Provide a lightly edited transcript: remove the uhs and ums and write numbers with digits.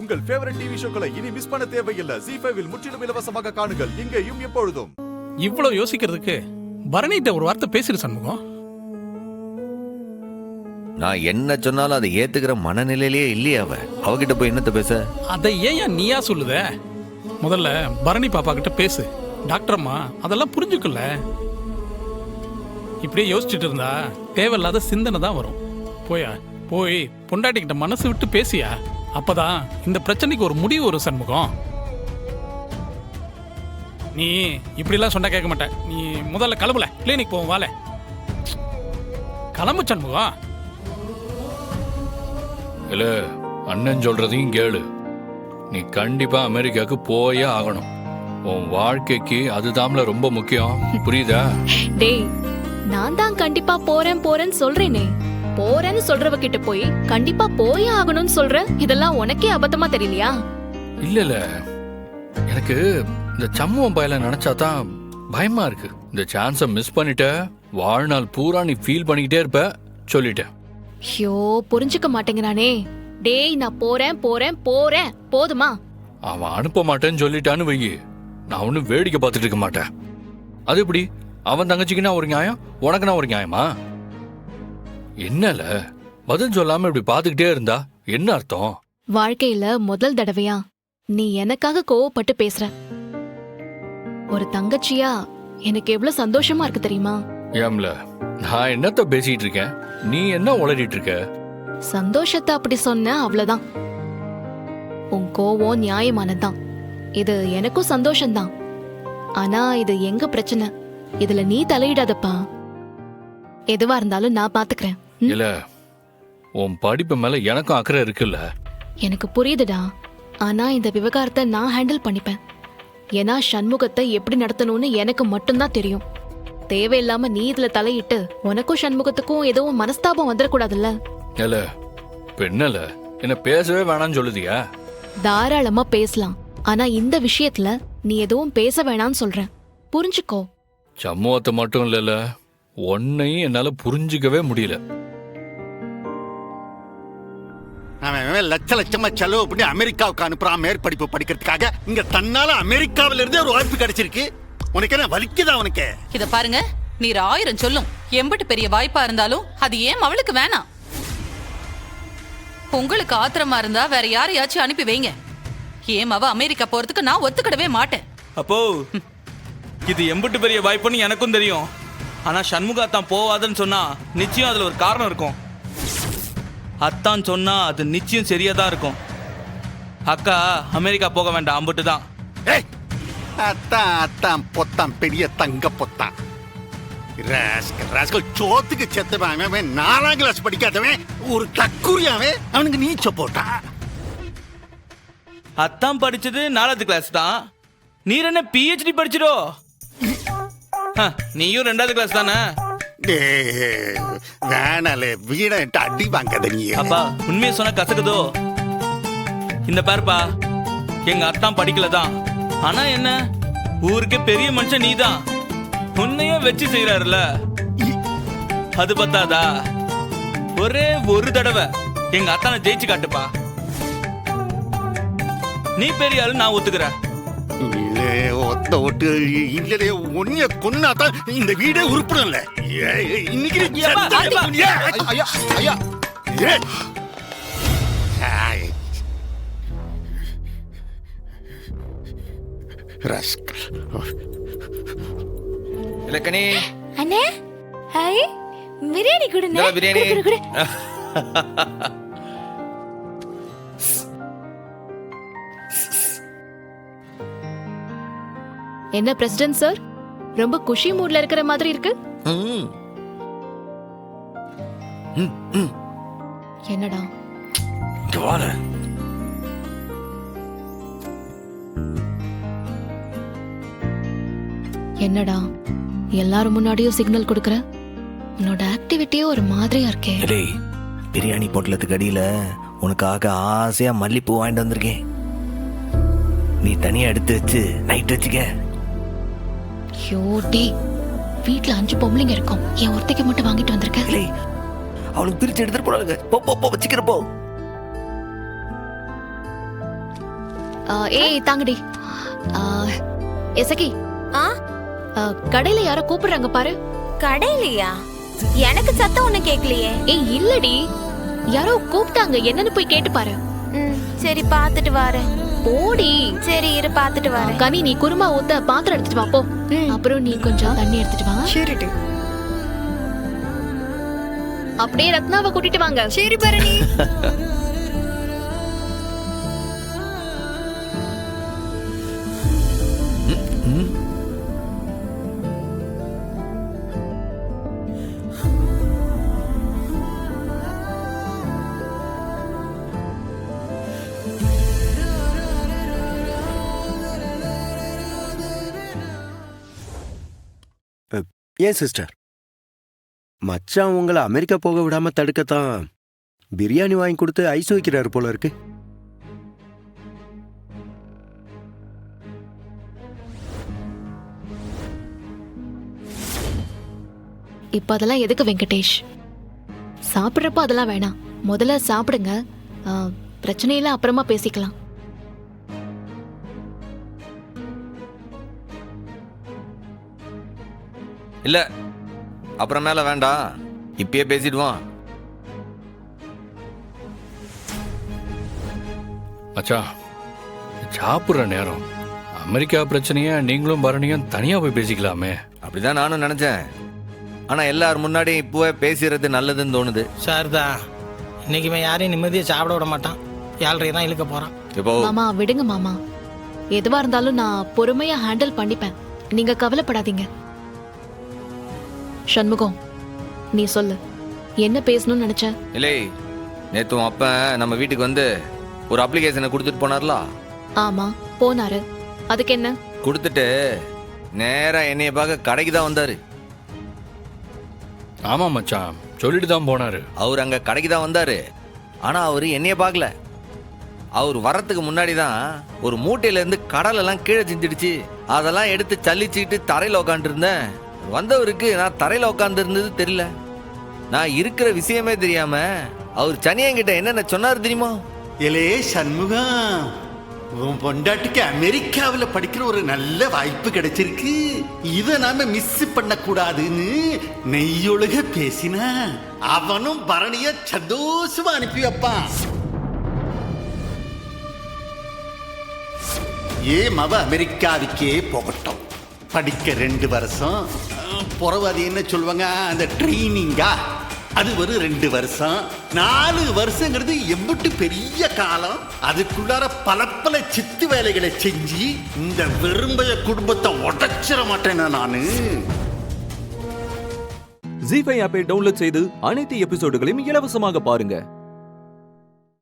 உங்கள் favourite TV ஷோக்களை இனி miss பண்ண தேவையில்லை. ZEE5 இல் முற்றிலும் இலவசமாக காணுங்கள். இங்கேயும் எப்பொழுதும். இவ்வளவு யோசிக்கிறதுக்கு பரணிட்ட ஒரு வார்த்தை பேசிடு சண்முகம். நான் என்ன சொன்னாலும் அதை ஏத்துக்கிற மனநிலையிலேயே இல்லையே அவகிட்ட போய் என்னத்த பேச? அதை ஏன் நீயா சொல்லுத? முதல்ல பரணி பாப்பா கிட்ட பேசு. டாக்டர் அம்மா அதெல்லாம் புரிஞ்சுக்கல. இப்படியே யோசிச்சுட்டு இருந்தா தேவையில்லாத சிந்தனை தான் வரும். போய் பொண்டாட்டிக்கிட்ட மனசு விட்டு பேசியா, அப்பதான் இந்த பிரச்சனைக்கு ஒரு முடிவு வரும் சண்முகம். நீ இப்படிலாம் சொன்னா கேட்க மாட்டேன். நீ முதல்ல கிளம்புல, கிளினிக் போவோம். வாழ கிளம்பு சண்முகம். இல்ல அண்ணன் சொல்றதையும் கேளு. நீ கண்டிப்பா அமெரிக்காவுக்கு போயே ஆகணும். உன் வாழ்க்கைக்கு அதுதான்ல ரொம்ப முக்கியம். புரியுதா? டேய், நான் தான் கண்டிப்பா போறேன்னு சொல்றேனே. போறேன்னு சொல்றவ கிட்ட போய் கண்டிப்பா போயே ஆகணும்னு சொல்ற. இதெல்லாம் உனக்கே அபத்தமா தெரியலையா? இல்ல எனக்கு இந்த சம்முவம் பயல நினைச்சாதான் பயமா இருக்கு. இந்த சான்ஸை மிஸ் பண்ணிட்ட வாழ்நாள் பூரா நீ ஃபீல் பண்ணிக்கிட்டே இருப்ப. சொல்லிட்டேன். ஐயோ, புரிஞ்சுக்க மாட்டேங்கிறானே. டேய், நான் போறேன் போதுமா? அவன் அனுப்ப மாட்டேன்னு சொல்லிட்டான்னு வையி, நான் ஒன்னும் வேடிக்கை பார்த்துட்டு இருக்க மாட்டேன். அது எப்படி? அவன் தங்கச்சிக்குன்னா ஒரு நியாயம், உனக்குன்னா ஒரு நியாயமா? என்னல பதில் சொல்லாம இப்படி பாத்துக்கிட்டே இருந்தா என்ன அர்த்தம்? வாழ்க்கையில முதல் தடவையா நீ எனக்காக கோவப்பட்டு பேசுற. ஒரு தங்கச்சியா எனக்கு எவ்வளவு சந்தோஷமா இருக்கு தெரியுமா? ஏம்ல, நான் என்னத்த பேசிட்டு இருக்கேன், நீ என்ன உளறிட்டு இருக்க? சந்தோஷத்தை அப்படி சொன்ன, அவ்வளவுதான். உன் கோவம் நியாயமானதுதான். இது எனக்கும் சந்தோஷம்தான். ஆனா இது எங்க பிரச்சனை, இதுல நீ தலையிடாதப்பா. எதுவா இருந்தாலும் நான் பாத்துக்கிறேன். இல்ல, உன் படிப்பு மேல எனக்கும் அக்கறை இருக்குல்ல. எனக்கு புரியுதுடா. ஆனா இந்த விவகாரத்தை நான் ஹேண்டில் பண்ணிப்பேன். ஏன்னா சண்முகத்தை எப்படி நடத்தணும்னு எனக்கு மட்டும்தான் தெரியும். தேவையில்லாம நீ இதுல தலையிட்டு உனக்கும் சண்முகத்துக்கும் எதுவும் மனஸ்தாபம் வந்துடக்கூடாதுல்ல. இல்ல பெண்ணல என்ன பேசவே வேணாம்னு சொல்லுதியா? தாராளமா பேசலாம். ஆனா இந்த விஷயத்துல நீ எதுவும் பேச வேணாம்னு சொல்றேன். புரிஞ்சுக்கோ. சமூகத்தை மட்டும் இல்லல, உன்னையும் என்னால புரிஞ்சுக்கவே முடியல. அவன் லட்சமா செலவு பண்ணி அமெரிக்காவுக்கு அனுப்புறான் மேற்படிப்பு படிக்கிறதுக்காக. இங்க தன்னால அமெரிக்காவில இருந்தே ஒரு வாய்ப்பு கிடைச்சிருக்கு. உனக்கு என்ன வலிக்குதா? உனக்கு இத பாருங்க, நீர் 1000 சொல்லும். எம்பிட்டு பெரிய வாய்ப்பா இருந்தாலும் அது ஏன் அவளுக்கு வேணாம்? உங்களுக்கு ஆத்திரமா இருந்தா வேற யாரையாச்சும் அனுப்பி வைங்க. ஏன் அவ அமெரிக்கா போறதுக்கு நான் ஒத்துக்கிடவே மாட்டேன். அப்போ இது எம்பிட்டு பெரிய வாய்ப்புன்னு எனக்கும் தெரியும். ஆனா சண்முக அத்தான் போவாதுன்னு சொன்னா நிச்சயம் அதுல ஒரு காரணம் இருக்கும். அத்தான் சொன்னா அது நிச்சயம் சரியாதான் இருக்கும். அக்கா அமெரிக்கா போக வேண்டாம், அம்பிட்டு தான். அத்தான் பொத்தான், பெரிய தங்க பொத்தான். சோத்துக்கு செத்தவன், 4ஆம் கிளாஸ் படிக்காதவன், ஒரு தக்குரியாவன். அவனுக்கு நீச்ச போட்டான். அத்தான் படிச்சது 4th கிளாஸ் தான். நீர் என்ன PhD படிச்சிடோ? நீயும் 2வது கிளாஸ் தானே? வேணாலே, வீட அடி வாங்காத நீ. அப்பா உண்மையை சொன்ன கசக்குதோ? இந்த பாருப்பா, எங்க அத்தான் படிக்கலதான். ஆனா என்ன, ஊருக்கு பெரிய மனுஷன் நீதான். உன்னையும் வச்சு செய்யறாருல, அது பத்தாதா? ஒரே ஒரு தடவை எங்க அத்தானை ஜெயிச்சு காட்டுப்பா. நீ பெரிய ஆளு, நான் ஒத்துக்கிறேன். ஒன்னிய கொன்னாதான் இந்த வீடே உருப்படல. இன்னைக்கு இலக்கணி அண்ணே, ஹாய், பிரியாணி குடுங்க. பிரியாணி என்ன பிரசிடென்ட் சார், ரொம்ப குஷி மூட்ல இருக்கிற மாதிரி இருக்கு. என்னடா என்னடா எல்லாரும் முன்னாடியும் சிக்னல் கொடுக்கற? உன்னோட ஆக்டிவிட்டியே ஒரு மாதிரியா இருக்கே. பிரியாணி பொட்டலத்துக்கு அடியில உனக்காக ஆசையா மல்லிப்பூ வாங்கிட்டு வந்திருக்கேன். நீ தனியா எடுத்து வச்சு நைட் வச்சுக்க. யோடி, வீட்ல 5 பொம்பளைங்க இருக்கும், என் ஒருத்தைக்கு மட்டும் வாங்கிட்டு வந்திருக்க. அவளுக்கு பிரிச்சு எடுத்துட்டு போறாங்க. போ போ போ, வச்சுக்கிறப்போ. ஏய் தாங்கடி. எசகி, ஆ கடையில யாரோ கூப்பிடுறாங்க பாரு. கடையிலையா? எனக்கு சத்தம் ஒண்ணு கேக்கலையே. ஏய் இல்லடி, யாரோ கூப்பிட்டாங்க, என்னன்னு போய் கேட்டு பாரு. சரி பாத்துட்டு வரேன். போடி. சரி இரு பாத்துட்டு வரேன். கனி, நீ குருமா ஊத்த பாத்திரம் எடுத்துட்டு வா போ. அப்புறம் நீ கொஞ்சம் தண்ணி எடுத்துட்டு வா. சரிடி. அப்படியே ரத்னாவை கூட்டிட்டு வாங்க. சரி பரணி. ஏன் சிஸ்டர், மச்சான் உங்களை அமெரிக்கா போக விடாம தடுக்கத்தான் பிரியாணி வாங்கி கொடுத்து ஐஸ் வைக்கிறாரு போல இருக்கு. இப்ப அதெல்லாம் எதுக்கு வெங்கடேஷ்? சாப்பிடுறப்ப அதெல்லாம் வேணாம். முதல்ல சாப்பிடுங்க, பிரச்சனையில அப்புறமா பேசிக்கலாம். இல்ல அப்புறமேல வேண்டாம், இப்பயே பேசிடுவான். மச்சான், சாப்பிட்ற நேரம் அமெரிக்கா பிரச்சனைய நீங்களும் பரணியும் தனியா போய் பேசிக்கலாமே. அப்படிதான் நானும் நினைச்சேன். ஆனா எல்லாரும் முன்னாடி இப்பவே பேசுறது நல்லதுன்னு தோணுது. சார்தா, இன்னைக்கு இவன் யாரையும் நிம்மதியை சாப்பிட விட மாட்டான். யாழ்றையை தான் இழுக்க போறான். இப்போ மாமா விடுங்க மாமா, எதுவா இருந்தாலும் நான் பொறுமையா ஹேண்டில் பண்ணிப்பேன், நீங்க கவலைப்படாதீங்க. சண்முகம், நீ சொல்லு, என்ன பேசணும்னு நினைச்ச? இல்லை, நேத்து உன் அப்ப நம்ம வீட்டுக்கு வந்து ஒரு அப்ளிகேஷனை கொடுத்துட்டு போனார்ல? ஆமா போனாரு. அதுக்கு என்ன? கொடுத்துட்டு நேரா என்னைய பார்க்க கடைக்கு தான் வந்தாரு. ஆமா மச்சான், சொல்லிட்டு தான் போனாரு. அவர் அங்க கடைக்கு தான் வந்தாரு, ஆனா அவரு என்னைய பார்க்கல. அவர் வரத்துக்கு முன்னாடி தான் ஒரு மூட்டையில இருந்து கடல் எல்லாம் கீழே சிந்திடுச்சு. அதெல்லாம் எடுத்து சல்லிச்சுக்கிட்டு தரையில உட்காந்து இருந்தேன். வந்தவருக்கு நான் தரையில உட்காந்து இருந்தது தெரியல. நான் இருக்கிற விஷயமே தெரியாம அவர் சனியங்கிட்ட என்னென்ன சொன்னாரு தெரியுமா? இலே சண்முகம், உன் பொண்டாட்டிக்கு அமெரிக்காவில் படிக்கிற ஒரு நல்ல வாய்ப்பு கிடைச்சிருக்கு, இதை நாம மிஸ் பண்ண கூடாதுன்னு நெய்யொழுக பேசின. அவனும் பரணிய சந்தோஷமா அனுப்பி வைப்பான். மவ அமெரிக்காவுக்கே போகட்டும், படிக்க 2 வருஷம், பிறகு அது என்ன சொல்லுவாங்க, அந்த ட்ரைனிங்கா, அது ஒரு 2 வருஷம். 4 வருஷங்கிறது எம்பிட்டு பெரிய காலம். அதுக்குள்ளார பல சித்து வேலைகளை செஞ்சு இந்த விரும்பிய குடும்பத்தை உடைச்சிட மாட்டேன்னா நானு. ஜீ5 ஆப்பை டவுன்லோட் செய்து அனைத்து எபிசோடுகளையும் இலவசமாக பாருங்க.